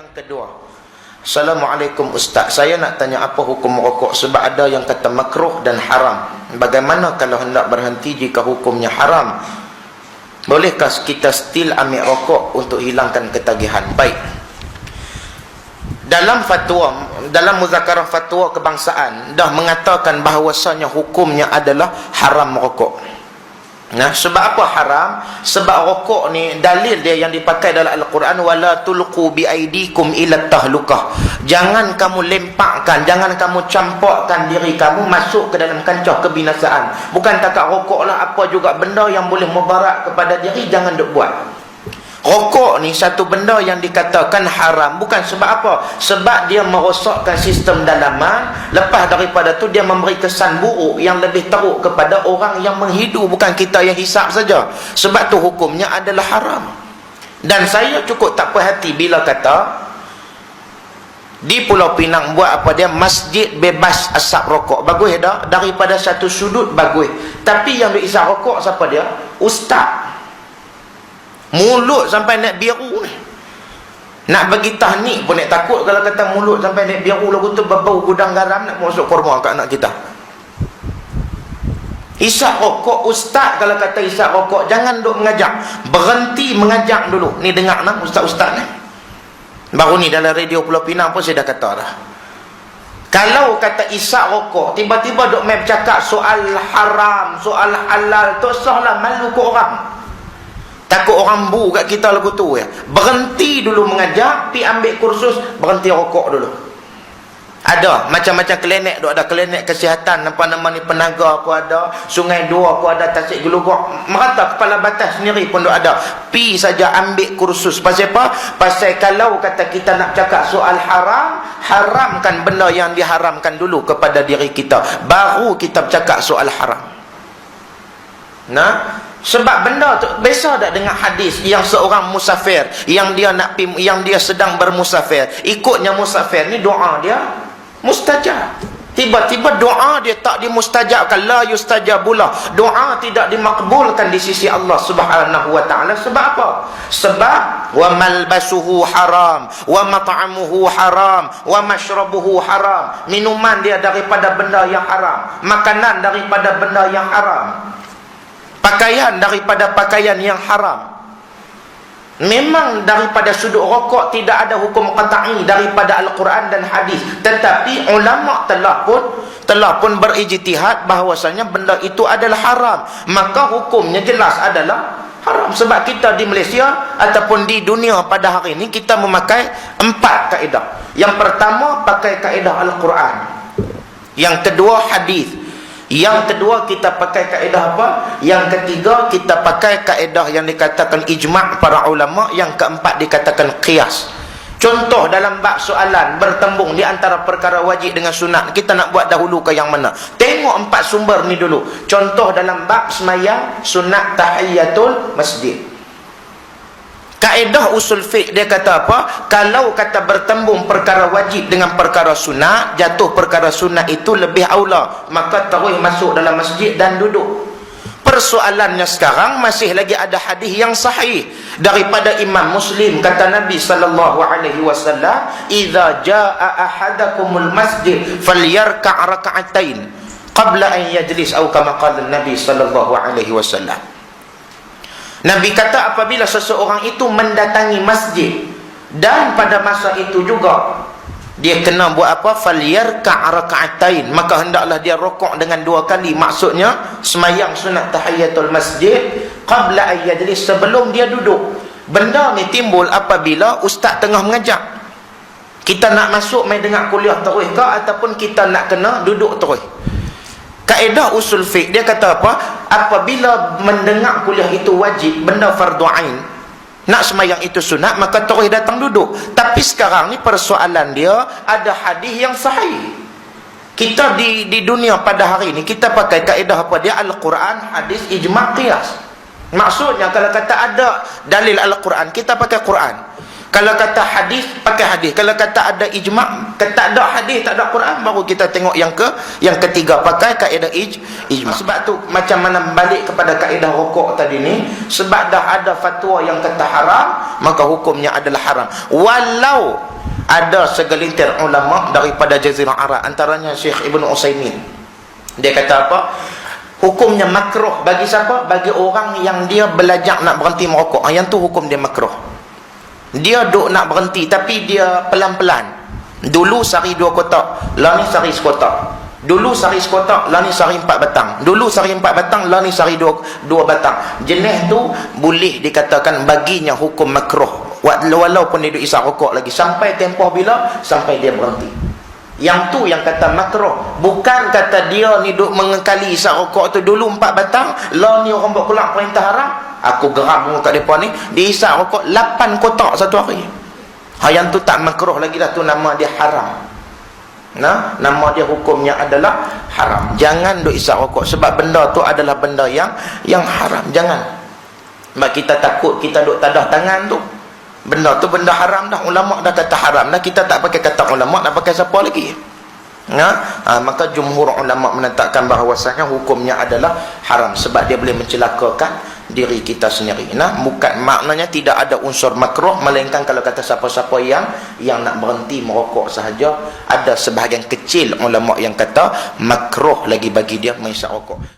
yang kedua. Assalamualaikum Ustaz, saya nak tanya apa hukum merokok, sebab ada yang kata makruh dan haram. Bagaimana kalau hendak berhenti jika hukumnya haram? Bolehkah kita still ambil rokok untuk hilangkan ketagihan? Baik. Dalam fatwa, dalam muzakarah fatwa kebangsaan dah mengatakan bahawasanya hukumnya adalah haram merokok. Nah, sebab apa haram? Sebab rokok ni dalil dia yang dipakai dalam Al-Quran, wala tulqu biaidikum ila tahlukah. Jangan kamu lemparkan, jangan kamu campakkan diri kamu masuk ke dalam kancah kebinasaan. Bukan takat rokok lah, apa juga benda yang boleh mudarat kepada diri jangan duk buat. Rokok ni satu benda yang dikatakan haram bukan sebab apa? Sebab dia merosakkan sistem dalaman. Lepas daripada tu dia memberi kesan buruk yang lebih teruk kepada orang yang menghidu, bukan kita yang hisap saja. Sebab tu hukumnya adalah haram. Dan saya cukup tak puas hati bila kata di Pulau Pinang buat apa dia, masjid bebas asap rokok. Bagus dah, daripada satu sudut bagus. Tapi yang diisap rokok siapa dia? Ustaz. Mulut sampai naik biru ni. Nak bagi tahnik pun nak takut kalau kata mulut sampai naik biru lagu tu berbau gudang garam nak masuk kurma kat anak kita. Isap rokok, ustaz kalau kata isap rokok jangan duk mengajak. Berhenti mengajak dulu. Ni dengar nak ustaz-ustaz ni. Baru ni dalam radio Pulau Pinang pun saya dah kata dah. Kalau kata isap rokok tiba-tiba duk main bercakap soal haram, soal halal, tak sahlah malu ke orang. Takut orang bu kat kita lagu tu ya. Berhenti dulu mengajak, pi ambil kursus, berhenti rokok dulu. Ada macam-macam klinik, duk ada klinik kesihatan, apa nama ni, Penaga pun ada, Sungai Dua pun ada, Tasik Gelugok, merata kepala batas sendiri pun duk ada. Pi saja ambil kursus. Pasal apa? Pasal kalau kata kita nak cakap soal haram, haramkan benda yang diharamkan dulu kepada diri kita, baru kita bercakap soal haram. Nah, sebab benda tu biasa tak dengar hadis yang seorang musafir yang dia nak yang dia sedang bermusafir, ikutnya musafir ni doa dia mustajab. Tiba-tiba doa dia tak dimustajabkan, la yustajabulah. Doa tidak dimakbulkan di sisi Allah Subhanahu wa taala. Sebab apa? Sebab wa malbasuhu haram, wa mat'amuhu haram, wa mashrabuhu haram. Minuman dia daripada benda yang haram, makanan daripada benda yang haram, pakaian daripada pakaian yang haram. Memang daripada sudut rokok tidak ada hukum qat'i daripada Al-Quran dan hadis, tetapi ulama telah pun berijtihad bahawasanya benda itu adalah haram. Maka hukumnya jelas adalah haram. Sebab kita di Malaysia ataupun di dunia pada hari ini kita memakai 4 kaedah. Yang pertama pakai kaedah Al-Quran, yang kedua hadis, yang kedua kita pakai kaedah apa? Yang ketiga kita pakai kaedah yang dikatakan ijma' para ulama. Yang keempat dikatakan qiyas. Contoh dalam bab soalan bertembung di antara perkara wajib dengan sunat, kita nak buat dahulu ke yang mana? Tengok 4 sumber ni dulu. Contoh dalam bab semayang sunat tahiyatul masjid, kaedah usul fiqh dia kata apa? Kalau kata bertembung perkara wajib dengan perkara sunat, jatuh perkara sunat itu lebih aula, maka terus masuk dalam masjid dan duduk. Persoalannya sekarang masih lagi ada hadis yang sahih daripada Imam Muslim, kata Nabi sallallahu alaihi wasallam, "Idza jaa ahadakumul masjid falyarka' rak'atain qabla an yajlis," atau kama qala Nabi sallallahu alaihi wasallam. Nabi kata apabila seseorang itu mendatangi masjid, dan pada masa itu juga dia kena buat apa? Falyarka' rak'atain, maka hendaklah dia rokok dengan 2 kali. Maksudnya semayang sunat tahiyatul masjid qabla an yajlis, sebelum dia duduk. Benda ni timbul apabila ustaz tengah mengajar. Kita nak masuk mai dengar kuliah terus ke ataupun kita nak kena duduk terus? Kaedah usul fiqh dia kata apa? Apabila mendengar kuliah itu wajib, benda fardu ain, nak semayang itu sunat, maka terus datang duduk. Tapi sekarang ni persoalan dia ada hadis yang sahih. Kita di dunia pada hari ni kita pakai kaedah apa dia? Al-Quran, hadis, ijma', qiyas. Maksudnya kalau kata ada dalil Al-Quran, kita pakai Quran. Kalau kata hadis, pakai hadis. Kalau kata ada ijma', tak ada hadis, tak ada Quran, baru kita tengok yang ketiga, pakai kaedah ijma'. Sebab tu macam mana balik kepada kaedah rokok tadi ni, sebab dah ada fatwa yang kata haram, maka hukumnya adalah haram. Walau ada segelintir ulama daripada Jazirah Arab, antaranya Syekh Ibn Utsaimin. Dia kata apa? Hukumnya makruh bagi siapa? Bagi orang yang dia belajar nak berhenti merokok. Yang tu hukum dia makruh. Dia duk nak berhenti tapi dia pelan-pelan. Dulu sehari 2 kotak, lah ni sehari sekotak. Dulu sehari sekotak, lah ni sehari 4 batang. Dulu sehari 4 batang, lah ni sehari 2 batang. Jenis tu boleh dikatakan baginya hukum makruh. Walaupun dia duk isap rokok lagi, sampai tempoh bila? Sampai dia berhenti. Yang tu yang kata makruh. Bukan kata dia ni duk mengekali isap rokok tu dulu 4 batang, lah ni orang buat keluar perintah haram. Aku geram kat depa ni, dia isap rokok 8 kotak satu hari. Yang tu tak makruh lagi dah, tu nama dia haram. Nah, nama dia hukumnya adalah haram. Jangan duk isap rokok sebab benda tu adalah benda yang haram. Jangan. Sebab kita takut kita duk tadah tangan tu. Benda tu benda haram dah. Ulama dah kata haram dah, kita tak pakai kata ulama, nak pakai siapa lagi? Maka jumhur ulama menetapkan bahawasanya hukumnya adalah haram sebab dia boleh mencelakakan diri kita sendiri. Bukan maknanya tidak ada unsur makruh, melainkan kalau kata siapa-siapa yang nak berhenti merokok sahaja, ada sebahagian kecil ulama yang kata makruh lagi bagi dia mengisap rokok.